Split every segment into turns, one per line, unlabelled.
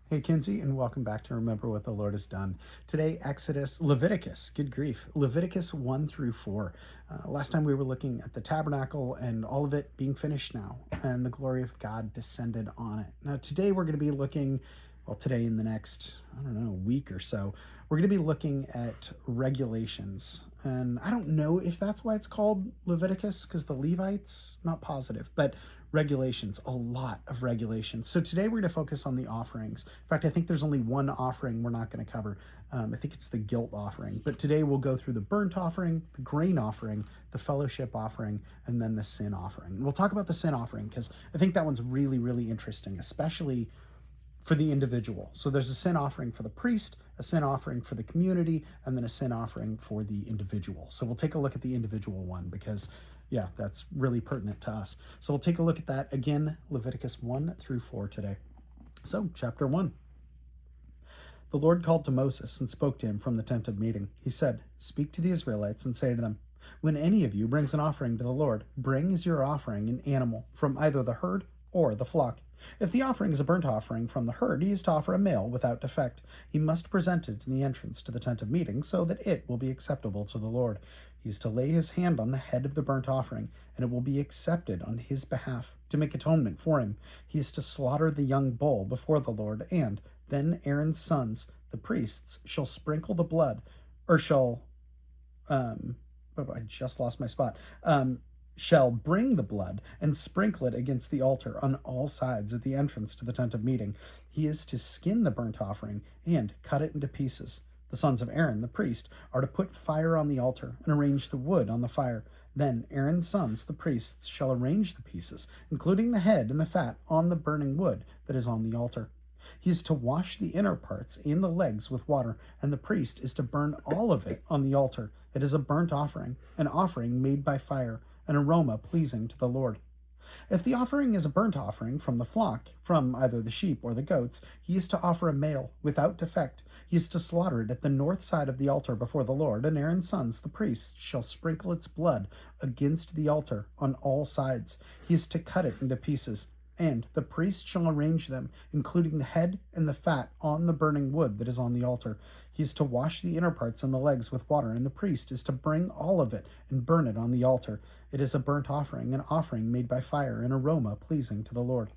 Hey, Kinsey, and welcome back to Remember What the Lord Has Done. Today, Leviticus, good grief, Leviticus 1 through 4. Last time we were looking at the tabernacle and all of it being finished now, and the glory of God descended on it. Now, today we're going to be looking, today in the next, week or so, we're going to be looking at regulations. And I don't know if that's why it's called Leviticus, because the Levites, not positive, but regulations, a lot of regulations. So today we're going to focus on the offerings. In fact, I think there's only one offering we're not going to cover. I think it's the guilt offering. But today we'll go through the burnt offering, the grain offering, the fellowship offering, and then the sin offering. And we'll talk about the sin offering because I think that one's really, really interesting, especially for the individual. So there's a sin offering for the priest, a sin offering for the community, and then a sin offering for the individual. So we'll take a look at the individual one because that's really pertinent to us. So we'll take a look at that again, Leviticus 1 through 4 today. So, chapter 1. The Lord called to Moses and spoke to him from the tent of meeting. He said, "Speak to the Israelites and say to them, when any of you brings an offering to the Lord, bring as your offering an animal from either the herd or the flock. If the offering is a burnt offering from the herd, he is to offer a male without defect. He must present it in the entrance to the tent of meeting so that it will be acceptable to the Lord. He is to lay his hand on the head of the burnt offering, and it will be accepted on his behalf to make atonement for him. He is to slaughter the young bull before the Lord, and then Aaron's sons, the priests, shall sprinkle the blood, or I just lost my spot. Shall bring the blood and sprinkle it against the altar on all sides at the entrance to the tent of meeting. He is to skin the burnt offering and cut it into pieces. The sons of Aaron, the priest, are to put fire on the altar and arrange the wood on the fire. Then Aaron's sons, the priests, shall arrange the pieces, including the head and the fat, on the burning wood that is on the altar. He is to wash the inner parts and the legs with water, and the priest is to burn all of it on the altar. It is a burnt offering, an offering made by fire, an aroma pleasing to the Lord. If the offering is a burnt offering from the flock, from either the sheep or the goats, he is to offer a male without defect. He is to slaughter it at the north side of the altar before the Lord, and Aaron's sons, the priests, shall sprinkle its blood against the altar on all sides. He is to cut it into pieces, and the priest shall arrange them, including the head and the fat, on the burning wood that is on the altar. He is to wash the inner parts and the legs with water, and the priest is to bring all of it and burn it on the altar. It is a burnt offering, an offering made by fire, an aroma pleasing to the Lord.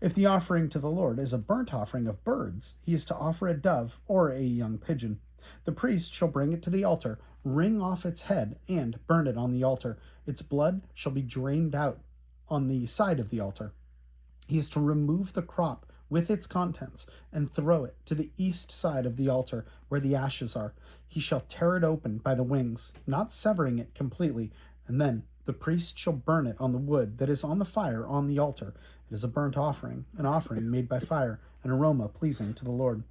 If the offering to the Lord is a burnt offering of birds, he is to offer a dove or a young pigeon. The priest shall bring it to the altar, wring off its head, and burn it on the altar. Its blood shall be drained out on the side of the altar. He is to remove the crop with its contents and throw it to the east side of the altar where the ashes are. He shall tear it open by the wings, not severing it completely, and then the priest shall burn it on the wood that is on the fire on the altar. It is a burnt offering, an offering made by fire, an aroma pleasing to the Lord.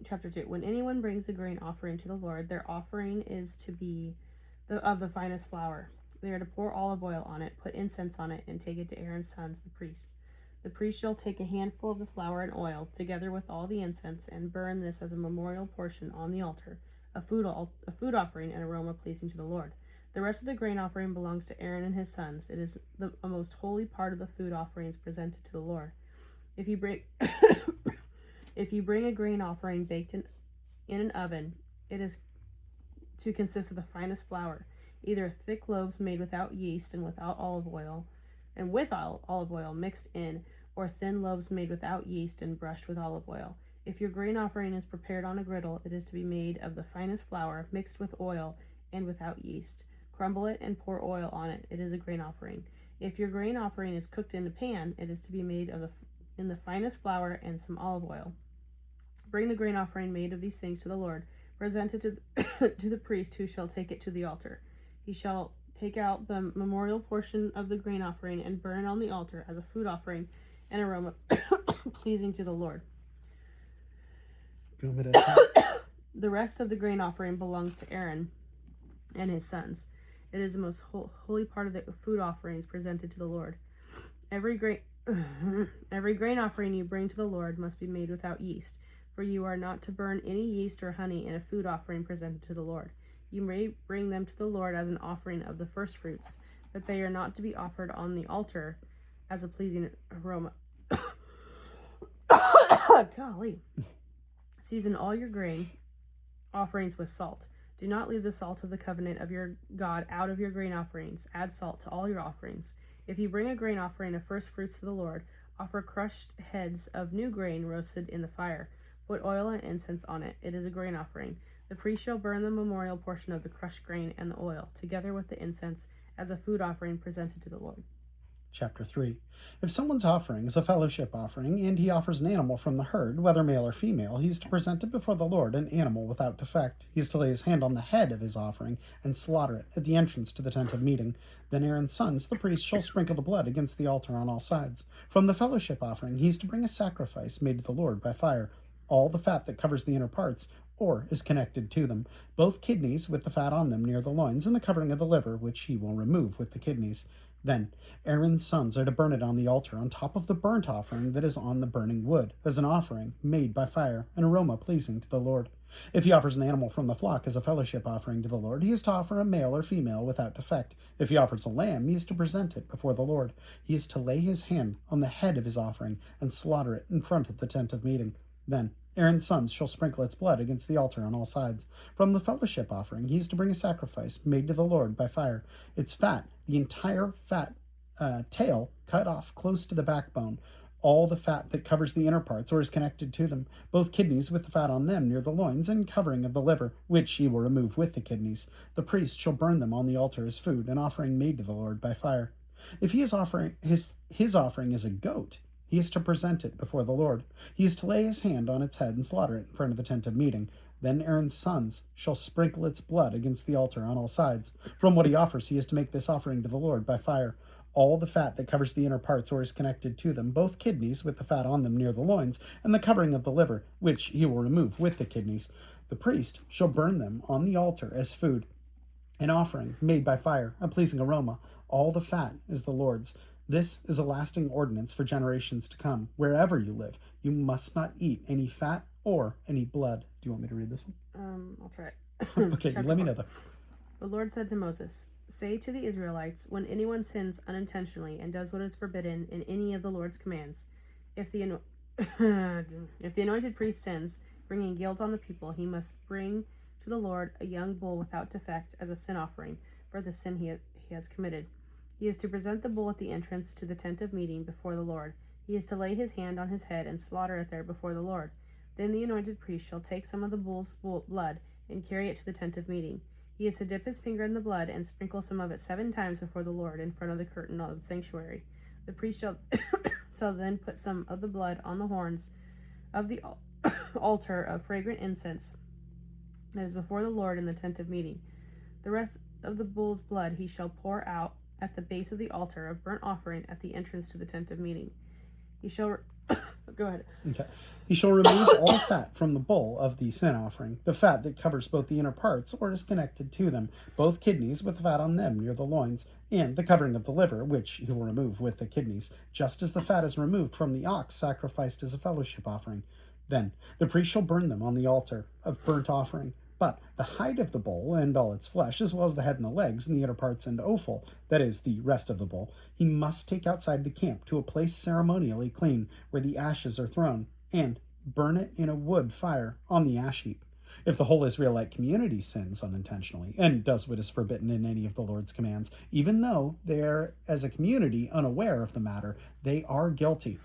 Chapter 2, when anyone brings a grain offering to the Lord, their offering is to be of the finest flour. They are to pour olive oil on it, put incense on it, and take it to Aaron's sons, the priests. The priest shall take a handful of the flour and oil, together with all the incense, and burn this as a memorial portion on the altar, a food offering, and aroma pleasing to the Lord. The rest of the grain offering belongs to Aaron and his sons. It is a most holy part of the food offerings presented to the Lord. If you bring if you bring a grain offering baked in an oven, it is to consist of the finest flour, either thick loaves made without yeast and without olive oil, and with olive oil mixed in, or thin loaves made without yeast and brushed with olive oil. If your grain offering is prepared on a griddle, it is to be made of the finest flour, mixed with oil and without yeast. Crumble it and pour oil on it. It is a grain offering. If your grain offering is cooked in a pan, it is to be made in the finest flour and some olive oil. Bring the grain offering made of these things to the Lord. Present it to the priest, who shall take it to the altar. He shall take out the memorial portion of the grain offering and burn it on the altar as a food offering, an aroma pleasing to the Lord. The rest of the grain offering belongs to Aaron and his sons. It is the most holy part of the food offerings presented to the Lord. Every grain offering you bring to the Lord must be made without yeast, for you are not to burn any yeast or honey in a food offering presented to the Lord. You may bring them to the Lord as an offering of the first fruits, but they are not to be offered on the altar as a pleasing aroma. Golly. Season all your grain offerings with salt. Do not leave the salt of the covenant of your God out of your grain offerings. Add salt to all your offerings. If you bring a grain offering of first fruits to the Lord, offer crushed heads of new grain roasted in the fire. Put oil and incense on it. It is a grain offering. The priest shall burn the memorial portion of the crushed grain and the oil, together with the incense, as a food offering presented to the Lord.
Chapter 3. If someone's offering is a fellowship offering, and he offers an animal from the herd, whether male or female, he is to present it before the Lord, an animal without defect. He is to lay his hand on the head of his offering, and slaughter it at the entrance to the tent of meeting. Then Aaron's sons, the priests, shall sprinkle the blood against the altar on all sides. From the fellowship offering he is to bring a sacrifice made to the Lord by fire. All the fat that covers the inner parts, or is connected to them, both kidneys with the fat on them near the loins, and the covering of the liver, which he will remove with the kidneys. Then Aaron's sons are to burn it on the altar on top of the burnt offering that is on the burning wood, as an offering made by fire, an aroma pleasing to the Lord. If he offers an animal from the flock as a fellowship offering to the Lord, he is to offer a male or female without defect. If he offers a lamb, he is to present it before the Lord. He is to lay his hand on the head of his offering and slaughter it in front of the tent of meeting. Then Aaron's sons shall sprinkle its blood against the altar on all sides. From the fellowship offering he is to bring a sacrifice made to the Lord by fire. Its fat, the entire fat tail cut off close to the backbone, all the fat that covers the inner parts or is connected to them, both kidneys with the fat on them near the loins, and covering of the liver, which he will remove with the kidneys. The priest shall burn them on the altar as food, an offering made to the Lord by fire. If he is offering his offering is a goat, he is to present it before the Lord. He is to lay his hand on its head and slaughter it in front of the tent of meeting. Then Aaron's sons shall sprinkle its blood against the altar on all sides. From what he offers, he is to make this offering to the Lord by fire. All the fat that covers the inner parts or is connected to them, both kidneys with the fat on them near the loins, and the covering of the liver, which he will remove with the kidneys. The priest shall burn them on the altar as food, an offering made by fire, a pleasing aroma. All the fat is the Lord's. This is a lasting ordinance for generations to come. Wherever you live, you must not eat any fat or any blood. Do you want me to read this one?
I'll try it.
Okay, let me know though.
The Lord said to Moses, "Say to the Israelites, when anyone sins unintentionally and does what is forbidden in any of the Lord's commands, if the if the anointed priest sins, bringing guilt on the people, he must bring to the Lord a young bull without defect as a sin offering for the sin he has committed. He is to present the bull at the entrance to the tent of meeting before the Lord. He is to lay his hand on his head and slaughter it there before the Lord. Then the anointed priest shall take some of the bull's blood and carry it to the tent of meeting. He is to dip his finger in the blood and sprinkle some of it 7 times before the Lord in front of the curtain of the sanctuary. The priest shall then put some of the blood on the horns of the altar of fragrant incense that is before the Lord in the tent of meeting. The rest of the bull's blood he shall pour out at the base of the altar of burnt offering at the entrance to the tent of meeting. He shall go ahead.
Okay. He shall remove all fat from the bull of the sin offering, the fat that covers both the inner parts or is connected to them, both kidneys with the fat on them near the loins, and the covering of the liver, which he will remove with the kidneys, just as the fat is removed from the ox sacrificed as a fellowship offering. Then the priest shall burn them on the altar of burnt offering. But the hide of the bull and all its flesh, as well as the head and the legs and the inner parts and offal, that is, the rest of the bull, he must take outside the camp to a place ceremonially clean, where the ashes are thrown, and burn it in a wood fire on the ash heap. If the whole Israelite community sins unintentionally, and does what is forbidden in any of the Lord's commands, even though they are, as a community, unaware of the matter, they are guilty.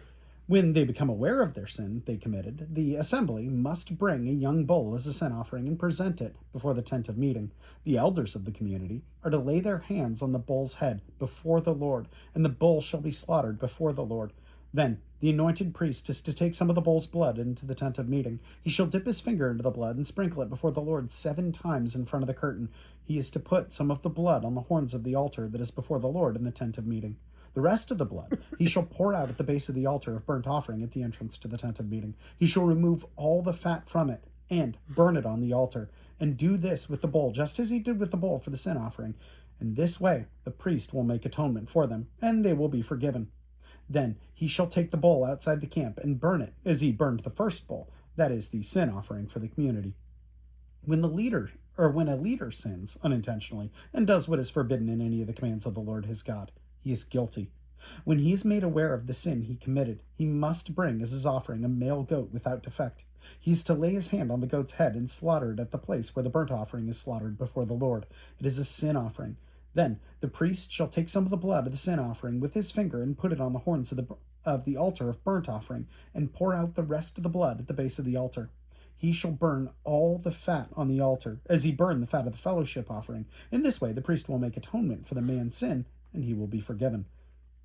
When they become aware of their sin they committed, the assembly must bring a young bull as a sin offering and present it before the tent of meeting. The elders of the community are to lay their hands on the bull's head before the Lord, and the bull shall be slaughtered before the Lord. Then the anointed priest is to take some of the bull's blood into the tent of meeting. He shall dip his finger into the blood and sprinkle it before the Lord 7 times in front of the curtain. He is to put some of the blood on the horns of the altar that is before the Lord in the tent of meeting. The rest of the blood he shall pour out at the base of the altar of burnt offering at the entrance to the tent of meeting. He shall remove all the fat from it and burn it on the altar, and do this with the bull, just as he did with the bull for the sin offering. In this way the priest will make atonement for them, and they will be forgiven. Then he shall take the bull outside the camp and burn it as he burned the first bull, that is, the sin offering for the community. When a leader sins unintentionally and does what is forbidden in any of the commands of the Lord his God, he is guilty. When he is made aware of the sin he committed, he must bring as his offering a male goat without defect. He is to lay his hand on the goat's head and slaughter it at the place where the burnt offering is slaughtered before the Lord. It is a sin offering. Then the priest shall take some of the blood of the sin offering with his finger and put it on the horns of the altar of burnt offering, and pour out the rest of the blood at the base of the altar. He shall burn all the fat on the altar, as he burned the fat of the fellowship offering. In this way, the priest will make atonement for the man's sin, and he will be forgiven.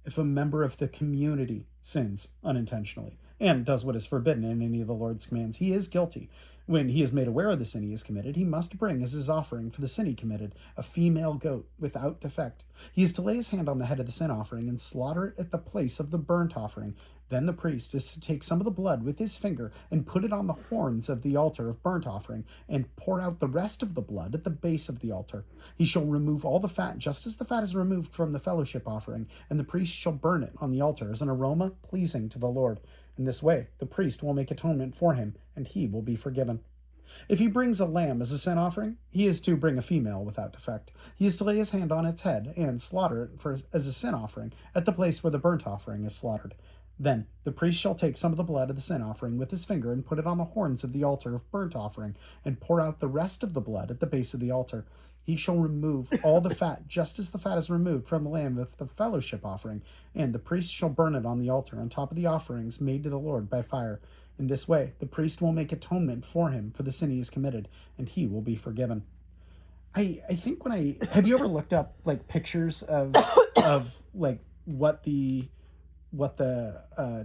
If a member of the community sins unintentionally and does what is forbidden in any of the Lord's commands, he is guilty. When he is made aware of the sin he has committed, he must bring as his offering for the sin he committed a female goat without defect. He is to lay his hand on the head of the sin offering and slaughter it at the place of the burnt offering. Then the priest is to take some of the blood with his finger and put it on the horns of the altar of burnt offering, and pour out the rest of the blood at the base of the altar. He shall remove all the fat, just as the fat is removed from the fellowship offering, and the priest shall burn it on the altar as an aroma pleasing to the Lord. In this way, the priest will make atonement for him, and he will be forgiven. If he brings a lamb as a sin offering, he is to bring a female without defect. He is to lay his hand on its head and slaughter it as a sin offering at the place where the burnt offering is slaughtered. Then the priest shall take some of the blood of the sin offering with his finger and put it on the horns of the altar of burnt offering, and pour out the rest of the blood at the base of the altar. He shall remove all the fat, just as the fat is removed from the lamb with the fellowship offering, and the priest shall burn it on the altar on top of the offerings made to the Lord by fire. In this way, the priest will make atonement for him for the sin he has committed, and he will be forgiven. I think have you ever looked up like pictures of like what the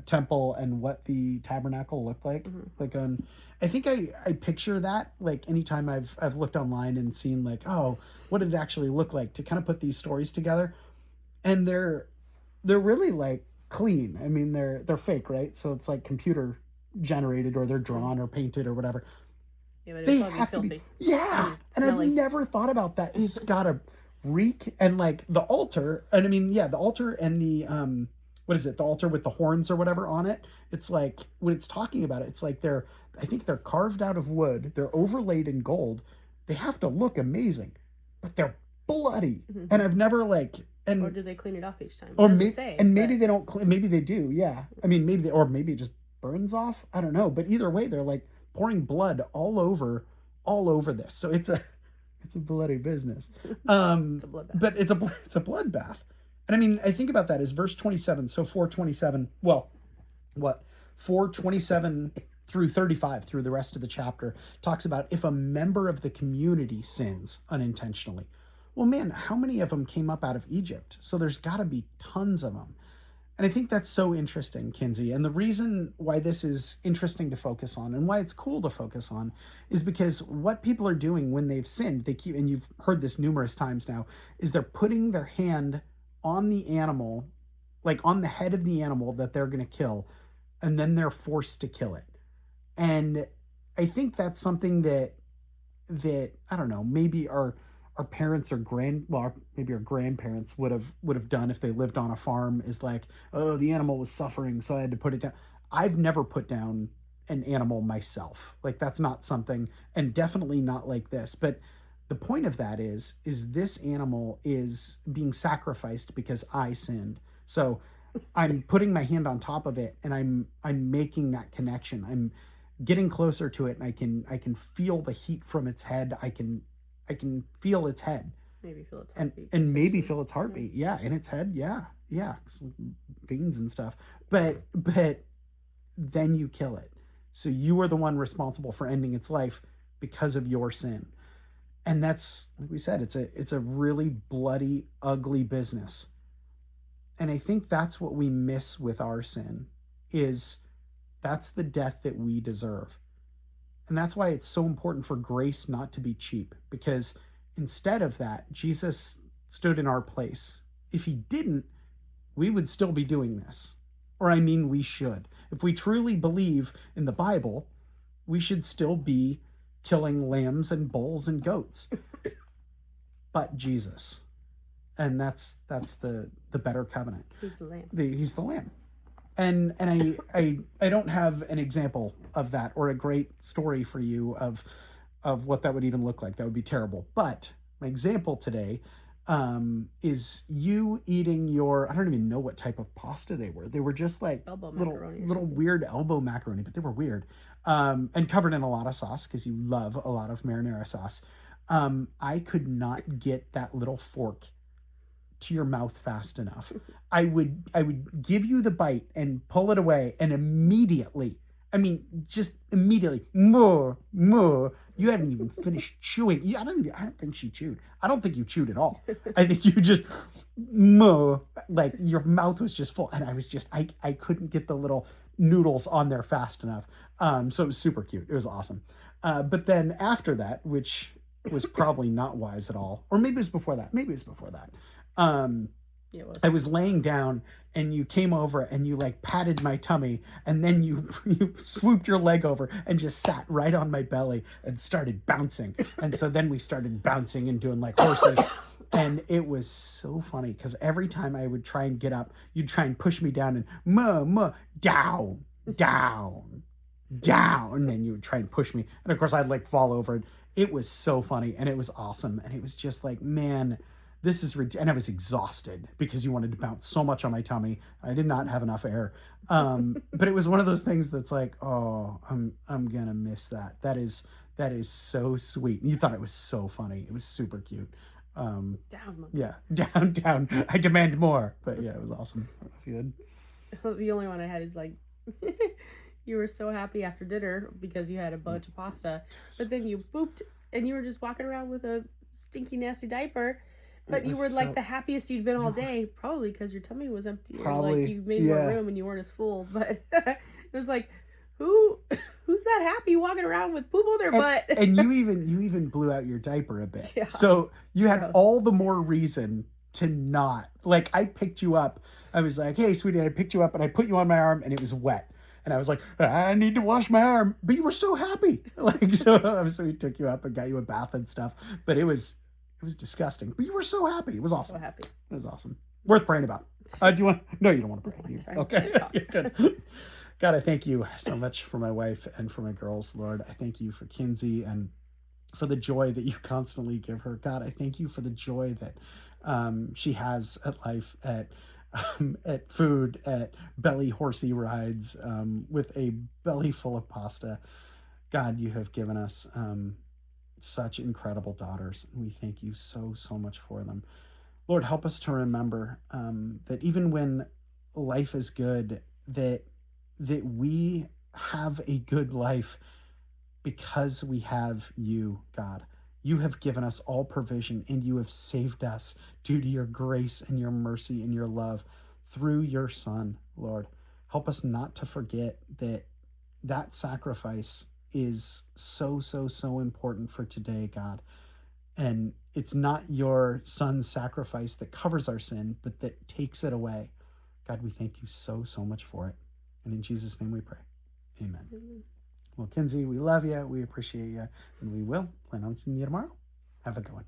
temple and what the tabernacle looked like? Like on, I think I picture that like anytime I've looked online and seen like, oh, what did it actually look like, to kind of put these stories together. And they're really like clean. I mean, they're fake, right? So it's like computer generated, or they're drawn or painted or whatever.
Yeah, but
They
it'd probably
have
be
to be,
filthy.
yeah. And I've
Smelly.
never thought about that. It's gotta reek. And like the altar, and I mean, yeah, the altar and the what is it, the altar with the horns or whatever on it, it's like when it's talking about it, it's like I think they're carved out of wood, they're overlaid in gold, they have to look amazing, but they're bloody. And I've never like, and
Or do they clean it off each time? It
or
doesn't
maybe,
say,
and maybe
but
they don't maybe they do, yeah. I mean, maybe or maybe it just burns off, I don't know, but either way they're like pouring blood all over this, so it's a bloody business.
it's a bloodbath.
But it's a bloodbath. And I mean, I think about that as verse 27. So 427, well, what? 427 through 35, through the rest of the chapter, talks about if a member of the community sins unintentionally. Well, man, how many of them came up out of Egypt? So there's got to be tons of them. And I think that's so interesting, Kinsey. And the reason why this is interesting to focus on, and why it's cool to focus on, is because what people are doing when they've sinned, they keep, and you've heard this numerous times now, is they're putting their hand on the animal, like on the head of the animal that they're going to kill, and then they're forced to kill it. And I think that's something that I don't know, maybe our parents or maybe our grandparents would have done if they lived on a farm, is like, oh, the animal was suffering, so I had to put it down. I've never put down an animal myself. Like, that's not something, and definitely not like this. But the point of that is this animal is being sacrificed because I sinned. So I'm putting my hand on top of it, and I'm making that connection. I'm getting closer to it, and I can feel the heat from its head. I can feel its head.
Maybe feel its heartbeat.
And maybe feel its heartbeat. Yeah, in its head. Yeah, veins and stuff. But then you kill it. So you are the one responsible for ending its life because of your sin. And that's, like we said, it's a really bloody, ugly business. And I think that's what we miss with our sin, is that's the death that we deserve. And that's why it's so important for grace not to be cheap, because instead of that, Jesus stood in our place. If he didn't, we would still be doing this. Or I mean, we should. If we truly believe in the Bible, we should still be killing lambs and bulls and goats. But Jesus. And that's the better covenant.
He's the lamb.
He's the lamb. And I don't have an example of that or a great story for you of what that would even look like. That would be terrible. But my example today is you eating your, I don't even know what type of pasta they were. They were just like
Elbow
little
macaroni or
little
something.
weird elbow macaroni, but they were weird. And covered in a lot of sauce because you love a lot of marinara sauce. I could not get that little fork to your mouth fast enough. I would give you the bite and pull it away, and immediately, I mean, just immediately, more, more. You hadn't even finished chewing. I don't think she chewed. I don't think you chewed at all. I think you just more, like your mouth was just full, and I couldn't get the little noodles on there fast enough. So it was super cute. It was awesome. But then after that, which was probably not wise at all, or maybe it was before that. Maybe it was before that. Um,
Yeah, it was.
I was laying down and you came over and you like patted my tummy and then you you swooped your leg over and just sat right on my belly and started bouncing. And so then we started bouncing and doing like horsey. And it was so funny because every time I would try and get up, you'd try and push me down and down, down, down, and then you would try and push me. And of course I'd like fall over. And it was so funny and it was awesome. And it was just like, man, this is and I was exhausted because you wanted to bounce so much on my tummy. I did not have enough air. But it was one of those things that's like, oh, I'm gonna miss that. That is so sweet. You thought it was so funny. It was super cute.
Down, monkey.
Yeah, down, down. I demand more. But yeah, it was awesome. I don't know if you had.
The only one I had is like, you were so happy after dinner because you had a bunch of pasta, but then you pooped and you were just walking around with a stinky, nasty diaper. But you were like the happiest you'd been all day, probably because your tummy was empty. Or like you made more room and you weren't as full. But it was like, who's that happy walking around with poop on their butt?
And you even blew out your diaper a bit.
Yeah.
So you had
Gross.
all the more reason to not. Like I picked you up. I was like, hey, sweetie, I picked you up and I put you on my arm and it was wet. And I was like, I need to wash my arm. But you were so happy. Like, so we took you up and got you a bath and stuff. But it was disgusting. But you were so happy. It was awesome.
So happy.
It was awesome. Worth praying about. Do you want? No, you don't want to pray. Okay. Good. God, I thank you so much for my wife and for my girls, Lord. I thank you for Kinsey and for the joy that you constantly give her. God, I thank you for the joy that she has at life, at food, at belly horsey rides, with a belly full of pasta. God, you have given us such incredible daughters. We thank you so, so much for them. Lord, help us to remember that even when life is good, that we have a good life because we have you, God. You have given us all provision and you have saved us due to your grace and your mercy and your love through your Son, Lord. Help us not to forget that sacrifice is so, so, so important for today, God. And it's not your Son's sacrifice that covers our sin, but that takes it away. God, we thank you so, so much for it. And in Jesus' name we pray. Amen.
Mm-hmm.
Well, Kinsey, we love you. We appreciate you. And we will plan on seeing you tomorrow. Have a good one.